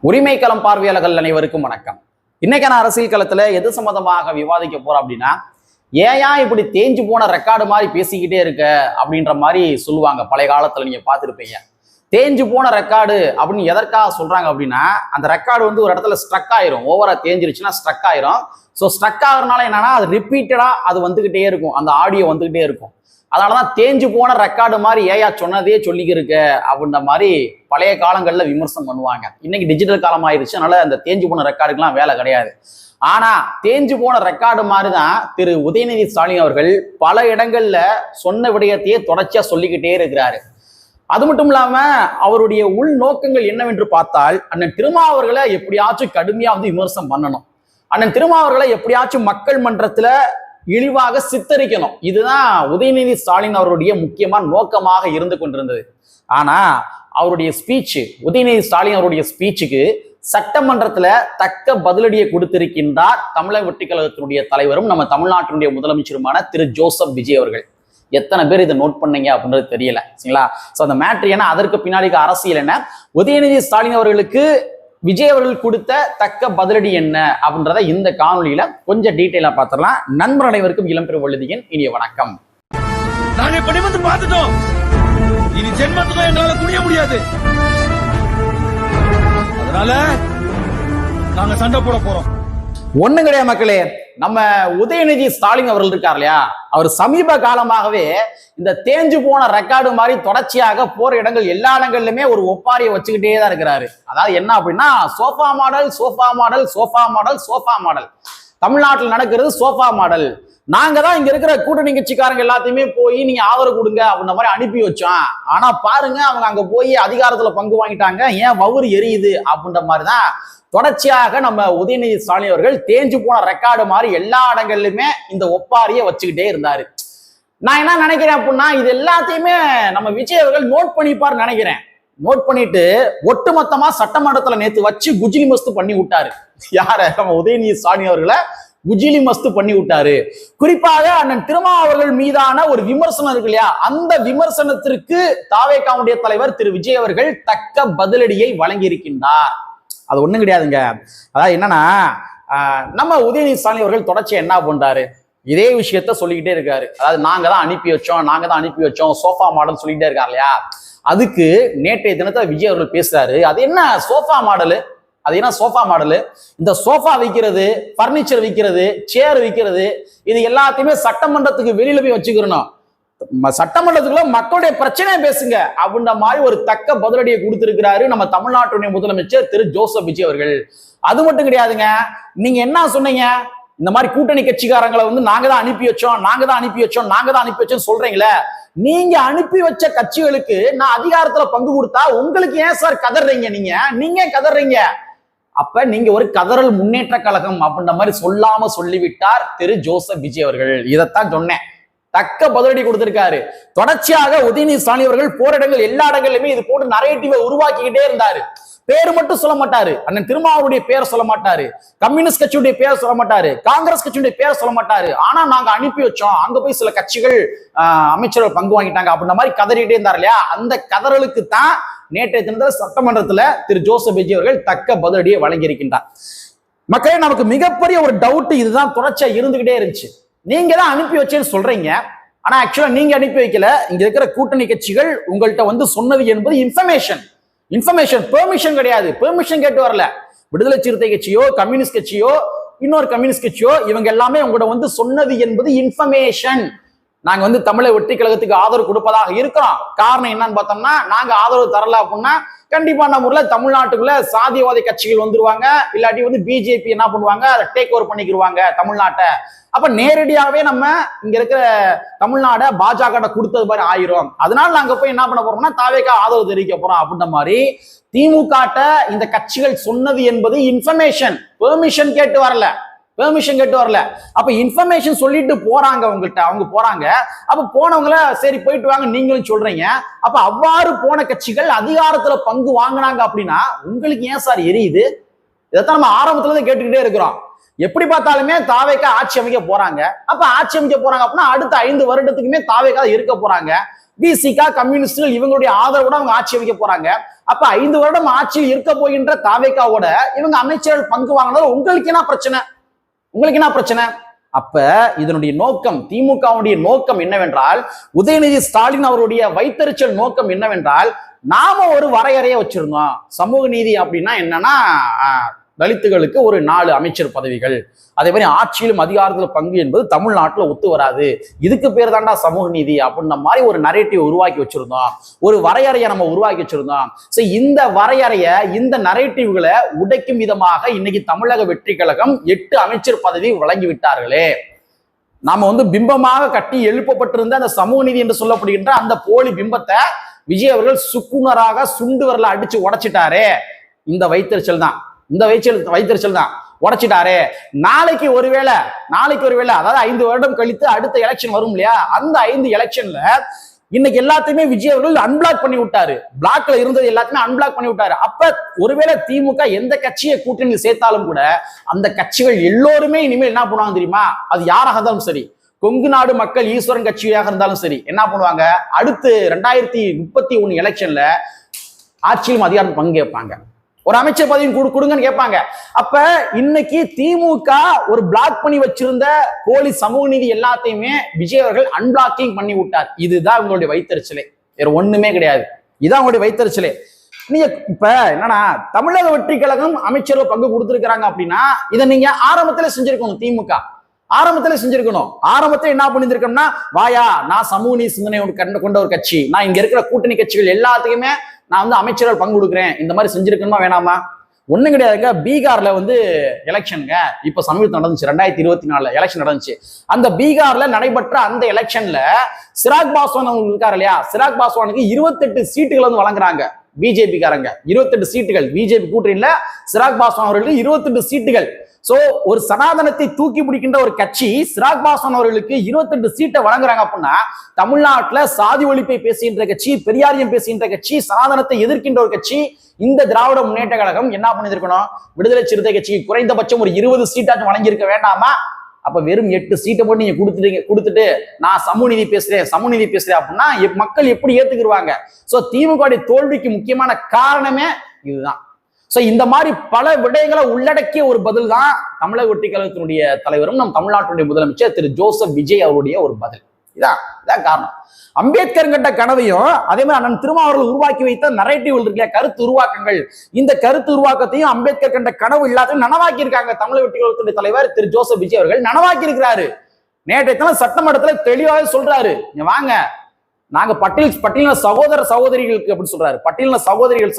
உரிமை களம் பார்வையாளர்கள் அனைவருக்கும் வணக்கம். இன்னைக்கான அரசியல் களத்துல எது சம்பந்தமாக விவாதிக்க போறோம் அப்படின்னா, ஏன் இப்படி தேஞ்சு போன ரெக்கார்டு மாதிரி பேசிக்கிட்டே இருக்க அப்படின்ற மாதிரி சொல்லுவாங்க. பழைய காலத்துல நீங்க பார்த்துருப்பீங்க. தேஞ்சு போன ரெக்கார்டு அப்படின்னு எதற்காக சொல்றாங்க அப்படின்னா, அந்த ரெக்கார்டு வந்து ஒரு இடத்துல ஸ்ட்ரக் ஆயிரும். ஓவரா தேஞ்சிருச்சுன்னா ஸ்ட்ரக் ஆயிரும். ஸோ ஸ்ட்ரக் ஆகுறதுனால என்னன்னா, அது ரிப்பீட்டடா அது வந்துகிட்டே இருக்கும், அந்த ஆடியோ வந்துகிட்டே இருக்கும். அதனாலதான் தேஞ்சு போன ரெக்கார்டு மாதிரி ஏயா சொன்னதே சொல்லிக்கிருக்க அப்படின்ற மாதிரி பழைய காலங்கள்ல விமர்சனம் பண்ணுவாங்க. இன்னைக்கு டிஜிட்டல் காலம் ஆயிடுச்சு, அதனால அந்த தேஞ்சு போன ரெக்கார்டுக்கெல்லாம் வேலை கிடையாது. ஆனா தேஞ்சு போன ரெக்கார்டு மாதிரிதான் திரு உதயநிதி ஸ்டாலின் அவர்கள் பல இடங்கள்ல சொன்ன விடயத்தையே தொடர்ச்சியா சொல்லிக்கிட்டே இருக்கிறாரு. அது மட்டும் இல்லாம அவருடைய உள் நோக்கங்கள் என்னவென்று பார்த்தால், அண்ணன் திருமாவர்களை எப்படியாச்சும் கடுமையா வந்து விமர்சனம் பண்ணணும், அண்ணன் திருமாவர்களை எப்படியாச்சும் மக்கள் மன்றத்துல இழிவாக சித்தரிக்கணும். இதுதான் உதயநிதி ஸ்டாலின் அவருடைய முக்கியமான நோக்கமாக இருந்து கொண்டிருந்தது. ஆனா அவருடைய ஸ்பீச், உதயநிதி ஸ்டாலின் அவருடைய ஸ்பீச்சுக்கு சட்டமன்றத்துல தக்க பதிலடியை கொடுத்திருக்கின்றார் தமிழக வெற்றிக் கழகத்தினுடைய தலைவரும் நம்ம தமிழ்நாட்டினுடைய முதலமைச்சருமான திரு ஜோசப் விஜய் அவர்கள். எத்தனை பேர் இதை நோட் பண்ணீங்க அப்படின்றது தெரியல, சரிங்களா? சோ அந்த மேட்ரு என்ன, அதற்கு பின்னாடி அரசியல் என்ன, உதயநிதி ஸ்டாலின் அவர்களுக்கு விஜய் அவர்கள் கொடுத்த தக்க பதிலடி என்ன அப்படின்றத இந்த காணொலியில கொஞ்சம் டீட்டெயிலா பார்த்துடலாம். நண்பர் அனைவருக்கும் இளம்பெரு வழுதியின் இனிய வணக்கம். நாங்க இப்படி வந்து பார்த்துட்டோம், இனி ஜென்மத்துக்கும் எங்களால குனிய முடியாது, அதனால நாங்க சண்டை போட போறோம். ஒண்ணும் கிடையாது மக்களே. நம்ம உதயநிதி ஸ்டாலின் அவர்கள் இருக்கார் இல்லையா, அவர் சமீப காலமாகவே இந்த தேஞ்சு போன ரெக்கார்டு மாதிரி தொடர்ச்சியாக போற இடங்கள் எல்லா இடங்கள்லுமே ஒரு ஒப்பாரியை வச்சுக்கிட்டே தான் இருக்கிறாரு. அதாவது என்ன அப்படின்னா, sofa model, sofa model, sofa model, sofa model. தமிழ்நாட்டில் நடக்கிறது சோஃபா மாடல். நாங்க தான் இங்க இருக்கிற கூட்டணி கட்சிக்காரங்க எல்லாத்தையுமே போய் நீங்க ஆதரவு கொடுங்க அப்படின்ற மாதிரி அனுப்பி வச்சோம். ஆனா பாருங்க, அவங்க அங்க போய் அதிகாரத்துல பங்கு வாங்கிட்டாங்க, ஏன் வவுறு எரியுது அப்படின்ற மாதிரிதான் தொடர்ச்சியாக நம்ம உதயநிதி ஸ்டாலின் அவர்கள் தேஞ்சு போன ரெக்கார்டு மாதிரி எல்லா இடங்கள்லுமே இந்த ஒப்பாரியை வச்சுக்கிட்டே இருந்தாரு. நான் என்ன நினைக்கிறேன் அப்படின்னா, இது எல்லாத்தையுமே நம்ம விஜய் அவர்கள் நோட் பண்ணிப்பார் நினைக்கிறேன். நோட் பண்ணிட்டு ஒட்டுமொத்தமா சட்டமன்றத்துல நேத்து வச்சு குஜிலி மஸ்து பண்ணி விட்டாரு. யார? நம்ம உதயநிதி ஸ்டாலின் அவர்களை குஜிலி மஸ்து பண்ணி விட்டாரு. குறிப்பாக அண்ணன் திருமாவர்கள் மீதான ஒரு விமர்சனம் இருக்கு இல்லையா, அந்த விமர்சனத்திற்கு தாவேகாவுடைய தலைவர் திரு விஜய் அவர்கள் தக்க பதிலடியை வழங்கி இருக்கின்றார். அது ஒண்ணும் கிடையாதுங்க. அதாவது என்னன்னா, நம்ம உதயநிதி ஸ்டாலின் அவர்கள் தொடர்ச்சியா என்ன பண்றாரு, இதே விஷயத்த சொல்லிக்கிட்டே இருக்காரு. அதாவது நாங்க தான் அனுப்பி வச்சோம், சோஃபா மாடல் சொல்லிக்கிட்டே இருக்காரு இல்லையா. அதுக்கு நேற்றைய தினத்தை விஜய் அவர்கள் பேசுறாரு. அது என்ன சோஃபா மாடலு, அது என்ன சோஃபா மாடலு, இந்த சோஃபா விற்கிறது, பர்னிச்சர் விற்கிறது, சேர் விற்கிறது, இது எல்லாத்தையுமே சட்டமன்றத்துக்கு வெளியில போய் வச்சுக்கிறணும், சட்டமன்றத்துக்குள்ள மக்களுடைய பிரச்சனையை பேசுங்க அப்படின்ற மாதிரி ஒரு தக்க பதிலடியை கொடுத்திருக்கிறாரு நம்ம தமிழ்நாட்டுடைய முதலமைச்சர் திரு ஜோசப் விஜய் அவர்கள். அது மட்டும் கிடையாதுங்க. நீங்க என்ன சொன்னீங்க, இந்த மாதிரி கூட்டணி கட்சிக்காரங்களை வந்து நாங்க தான் அனுப்பி வச்சோம் சொல்றீங்களே, நீங்க அனுப்பி வச்ச கட்சிகளுக்கு நான் அதிகாரத்துல பங்கு கொடுத்தா உங்களுக்கு ஏன் சார் கதறீங்க? நீங்க கதறீங்க. அப்ப நீங்க ஒரு கதறல் முன்னேற்ற கழகம் அப்படின்ற மாதிரி சொல்லாம சொல்லிவிட்டார் திரு ஜோசப் விஜய் அவர்கள். இதைத்தான் சொன்னேன், தக்க பதிலடி கொடுத்திருக்காரு. தொடர்ச்சியாக உதயநிதி ஸ்டாலின் அவர்கள் போற இடங்கள் எல்லா இடங்களிலுமே இது போட்டு நரேட்டிவை உருவாக்கிக்கிட்டே இருந்தாரு. பேரு மட்டும் சொல்ல மாட்டாரு, அண்ணன் திருமாவளுடைய பேரை சொல்ல மாட்டாரு, கம்யூனிஸ்ட் கட்சியுடைய பேரை சொல்ல மாட்டாரு, காங்கிரஸ் கட்சியுடைய பேரை சொல்ல மாட்டாரு. ஆனா நாங்க அனுப்பி வச்சோம், அங்க போய் சில கட்சிகள் அமைச்சர்கள் பங்கு வாங்கிட்டாங்க அப்படின்ற மாதிரி கதறிட்டே இருந்தார் இல்லையா. அந்த கதறலுக்கு தான் நேற்றைய தினத்துல சட்டமன்றத்துல திரு ஜோசப் விஜய் அவர்கள் தக்க பதிலடியை வழங்கி இருக்கின்றார். மக்களே, நமக்கு மிகப்பெரிய ஒரு டவுட் இதுதான் தொடர்ச்சியா இருந்துகிட்டே இருந்துச்சு. நீங்க தான் அனுப்பி வச்சேன்னு சொல்றீங்க, ஆனா ஆக்சுவலா நீங்க அனுப்பி வைக்கல. இங்க இருக்கிற கூட்டணி கட்சிகள் உங்கள்கிட்ட வந்து சொன்னது என்பது இன்ஃபர்மேஷன், பெர்மிஷன் கிடையாது. பெர்மிஷன் கேட்டு வரல. விடுதலை சிறுத்தை கட்சியோ, கம்யூனிஸ்ட் கட்சியோ, இன்னொரு கம்யூனிஸ்ட் கட்சியோ, இவங்க எல்லாமே உங்கள்கிட்ட வந்து சொன்னது என்பது இன்ஃபர்மேஷன். நாங்க வந்து தமிழக வெற்றிக் கழகத்துக்கு ஆதரவு கொடுப்பதாக இருக்கிறோம். காரணம் என்னன்னு பார்த்தோம்னா, நாங்க ஆதரவு தரல அப்படின்னா கண்டிப்பா நம்ம ஊர்ல தமிழ்நாட்டுக்குள்ள சாதியவாதி கட்சிகள் வந்துருவாங்க, இல்லாட்டி வந்து பிஜேபி என்ன பண்ணுவாங்க, அதை டேக் ஓவர் பண்ணிக்கிடுவாங்க தமிழ்நாட்டை. அப்ப நேரடியாவே நம்ம இங்க இருக்கிற தமிழ்நாட பாஜக கொடுத்தது மாதிரி ஆயிரும். அதனால நாங்க போய் என்ன பண்ண போறோம்னா தாவேகா ஆதரவு தெரிவிக்க போறோம் அப்படின்ற மாதிரி திமுக இந்த கட்சிகள் சொன்னது என்பது இன்ஃபர்மேஷன், பெர்மிஷன் கேட்டு வரல. அப்ப இன்ஃபர்மேஷன் சொல்லிட்டு போறாங்க உங்கள்கிட்ட, அவங்க போறாங்க. அப்ப போனவங்கள சரி போயிட்டு வாங்க நீங்களும் சொல்றீங்க. அப்ப அவ்வாறு போன கட்சிகள் அதிகாரத்துல பங்கு வாங்கினாங்க அப்படின்னா உங்களுக்கு ஏன் சார் எரியுது? இதைத்தான் நம்ம ஆரம்பத்துல இருந்து கேட்டுக்கிட்டே இருக்கிறோம். எப்படி பார்த்தாலுமே தாவேகா ஆட்சி அமைக்க போறாங்க. அப்ப ஆட்சி அமைக்க போறாங்க அப்படின்னா அடுத்த 5 வருடத்துக்குமே தாவேகா இருக்க போறாங்க. விசிகா, கம்யூனிஸ்டுகள் இவங்களுடைய ஆதரவோட அவங்க ஆட்சி அமைக்க போறாங்க. அப்ப 5 வருடம் ஆட்சியில் இருக்க போகின்ற தாவேகாவோட இவங்க அமைச்சர்கள் பங்கு வாங்கினது உங்களுக்கு என்ன பிரச்சனை? உங்களுக்கு என்ன பிரச்சனை? அப்ப இதனுடைய நோக்கம், திமுகவுடைய நோக்கம் என்னவென்றால், உதயநிதி ஸ்டாலின் அவருடைய வைத்தறிச்சல் நோக்கம் என்னவென்றால், நாம ஒரு வரையறையை வச்சிருந்தோம். சமூக நீதி அப்படின்னா என்னன்னா, தலித்துகளுக்கு ஒரு 4 அமைச்சர் பதவிகள், அதே மாதிரி ஆட்சியிலும் அதிகாரத்தில் பங்கு என்பது தமிழ்நாட்டில் ஒத்து வராது, இதுக்கு பேர் தாண்டா சமூக நீதி அப்படின்ற மாதிரி ஒரு நரேட்டிவ் உருவாக்கி வச்சிருந்தோம், ஒரு வரையறையை நம்ம உருவாக்கி வச்சிருந்தோம். இந்த வரையறையை, இந்த நரேட்டிவ்களை உடைக்கும் விதமாக இன்னைக்கு தமிழக வெற்றி கழகம் 8 அமைச்சர் பதவி வழங்கி விட்டார்களே. நாம பிம்பமாக கட்டி எழுப்பப்பட்டிருந்த அந்த சமூக நீதி என்று சொல்லப்படுகின்ற அந்த போலி பிம்பத்தை விஜய் அவர்கள் சுக்குனராக சுண்டு வரல அடிச்சு உடைச்சிட்டாரே. இந்த வைத்தறிச்சல் தான், இந்த வைத்தறிச்சல் தான் உடைச்சிட்டாரு. நாளைக்கு ஒருவேளை அதாவது 5 வருடம் கழித்து அடுத்த எலெக்ஷன் வரும் இல்லையா, அந்த 5 எலெக்ஷன்ல இன்னைக்கு எல்லாத்தையுமே விஜய் அவர்கள் அன்பிளாக் பண்ணி விட்டாரு. பிளாக்ல இருந்தது எல்லாத்தையுமே அன்பிளாக் பண்ணி விட்டாரு. அப்ப ஒருவேளை திமுக எந்த கட்சியை கூட்டணியில் சேர்த்தாலும் கூட அந்த கட்சிகள் எல்லோருமே இனிமேல் என்ன பண்ணுவாங்க தெரியுமா? அது யாராக இருந்தாலும் சரி, கொங்கு நாடு மக்கள் ஈஸ்வரன் கட்சியாக இருந்தாலும் சரி, என்ன பண்ணுவாங்க, அடுத்து 2031 எலெக்ஷன்ல ஆட்சியிலும் அதிகாரம் பங்கு கேட்பாங்க. ஒரு அமைச்சர் பதவி கொடுங்கன்னு கேட்பாங்க. அப்ப இன்னைக்கு திமுக ஒரு பிளாக் பண்ணி வச்சிருந்த போலி சமூக நீதி எல்லாத்தையுமே விஜய் அவர்கள் அன்பிளாக்கிங் பண்ணி விட்டார். இதுதான் உங்களுடைய வைத்தறிச்சலே, வேற ஒண்ணுமே கிடையாது. இதான் உங்களுடைய வைத்தறிச்சலே. நீங்க இப்ப என்னன்னா, தமிழக வெற்றி கழகம் அமைச்சர்கள் பங்கு கொடுத்திருக்கிறாங்க அப்படின்னா இதை நீங்க ஆரம்பத்துல செஞ்சிருக்கணும். திமுக ஆரம்பத்துல செஞ்சிருக்கணும். ஆரம்பத்துல என்ன பண்ணிருக்கோம்னா, வாயா நான் சமூக நீதி சிந்தனை கொண்ட ஒரு கட்சி, நான் இங்க இருக்கிற கூட்டணி கட்சிகள் எல்லாத்துக்குமே நான் அமைச்சர்கள் பங்கு கொடுக்குறேன், இந்த மாதிரி செஞ்சிருக்கணுமா வேணாமா? ஒண்ணும் கிடையாதுங்க. பீகார்ல எலெக்ஷனுங்க இப்ப சமீபத்தில் நடந்துச்சு, 2024 எலெக்ஷன் நடந்துச்சு. அந்த பீகார்ல நடைபெற்ற அந்த எலெக்ஷன்ல சிராக் பாஸ்வான் அவங்க இருக்காரு இல்லையா, சிராக் பாஸ்வானுக்கு 28 சீட்டுகள் வழங்குறாங்க பிஜேபி காரங்க. 28 சீட்டுகள் பிஜேபி கூட்டணியில சிராக் பாஸ்வான் அவர்களுக்கு 28 சீட்டுகள். சோ ஒரு சனாதனத்தை தூக்கி பிடிக்கின்ற ஒரு கட்சி சிராக் பாஸ்வான் அவர்களுக்கு 28 சீட்டை வழங்குறாங்க அப்படின்னா, தமிழ்நாட்டுல சாதி ஒழிப்பை பேசுகின்ற கட்சி, பெரியாரியம் பேசுகின்ற கட்சி, சனாதனத்தை எதிர்க்கின்ற ஒரு கட்சி இந்த திராவிட முன்னேற்ற கழகம் என்ன பண்ணிருக்கணும்? விடுதலை சிறுத்தை கட்சிக்கு குறைந்தபட்சம் ஒரு 20 சீட்டாச்சும் வழங்கியிருக்க வேண்டாமா? அப்ப வெறும் 8 சீட்டை மட்டும் நீங்க கொடுத்துட்டு நான் சமூக நீதி பேசுறேன் அப்படின்னா மக்கள் எப்படி ஏத்துக்குருவாங்க? சோ திமுக தோல்விக்கு முக்கியமான காரணமே இதுதான். சோ இந்த மாதிரி பல விடயங்களை உள்ளடக்கிய ஒரு பதில் தான் தமிழக வெற்றி கழகத்தினுடைய தலைவரும் நம் தமிழ்நாட்டுடைய முதலமைச்சர் திரு ஜோசப் விஜய் அவருடைய ஒரு பதில். இதான் காரணம். அம்பேத்கர் கண்ட கனவையும் அதே மாதிரி அண்ணன் திருமாவர்கள் உருவாக்கி வைத்த நரேட்டிவ் இருக்க கருத்து உருவாக்கங்கள், இந்த கருத்து உருவாக்கத்தையும் அம்பேத்கர் கண்ட கனவு எல்லாத்தையும் நனவாக்கி இருக்காங்க. தமிழக வெற்றி கழகத்துடைய தலைவர் திரு ஜோசப் விஜய் அவர்கள் நனவாக்கி இருக்கிறாரு. நேற்றைய சட்டமன்றத்துல தெளிவாக சொல்றாரு, வாங்க நாங்க பட்டியல சகோதர சகோதரிகளுக்கு அப்படின்னு சொல்றாரு, பட்டியல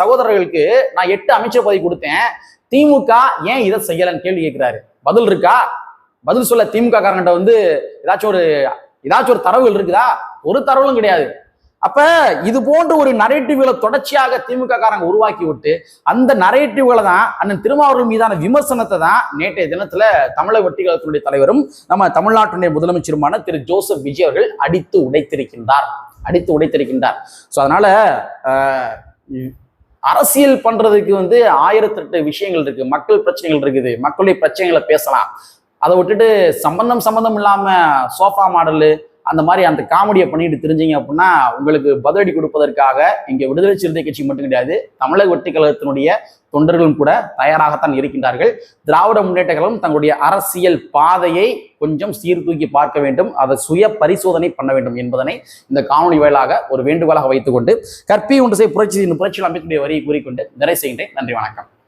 சகோதரர்களுக்கு நான் 8 அமைச்சர் பதவி கொடுத்தேன், திமுக ஏன் இதை செய்யலன்னு கேள்வி கேட்கிறாரு. பதில் இருக்கா? பதில் சொல்ல திமுக காரங்கிட்ட ஏதாச்சும் ஒரு தரவுகள் இருக்குதா? ஒரு தரவுகளும் கிடையாது. அப்ப இது போன்ற ஒரு நரேட்டிவ்களை தொடர்ச்சியாக திமுக காரங்க உருவாக்கி விட்டு அந்த நரேட்டிவ்களை தான் அண்ணன் திருமாவர்கள் மீதான விமர்சனத்தை தான் நேற்றைய தினத்துல தமிழக வெற்றி கழகத்தினுடைய தலைவரும் நம்ம தமிழ்நாட்டுடைய முதலமைச்சருமான திரு ஜோசப் விஜய் அவர்கள் அடித்து உடைத்திருக்கின்றார். சோ அதனால அரசியல் பண்றதுக்கு 1008 விஷயங்கள் இருக்கு, மக்கள் பிரச்சனைகள் இருக்குது, மக்களுடைய பிரச்சனைகளை பேசலாம். அதை விட்டுட்டு சம்பந்தம் இல்லாம சோஃபா மாடலு அந்த மாதிரி அந்த காமெடியை பண்ணிட்டு தெரிஞ்சீங்க அப்படின்னா உங்களுக்கு பதிலடி கொடுப்பதற்காக இங்க விடுதலை சிறுத்தை கட்சி மட்டும் கிடையாது, தமிழக வெற்றி கழகத்தினுடைய தொண்டர்களும் கூட தயாராகத்தான் இருக்கின்றார்கள். திராவிட முன்னேற்ற கழகம் தங்களுடைய அரசியல் பாதையை கொஞ்சம் சீர்தூக்கி பார்க்க வேண்டும், அதை சுய பரிசோதனை பண்ண வேண்டும் என்பதனை இந்த காணொலி வாயிலாக ஒரு வேண்டுகோளாக வைத்துக் கொண்டு கற்பி ஒன்று புரட்சியில் அமைக்கக்கூடிய வரியை கூறிக்கொண்டு நிறைவு செய்கின்றேன். நன்றி, வணக்கம்.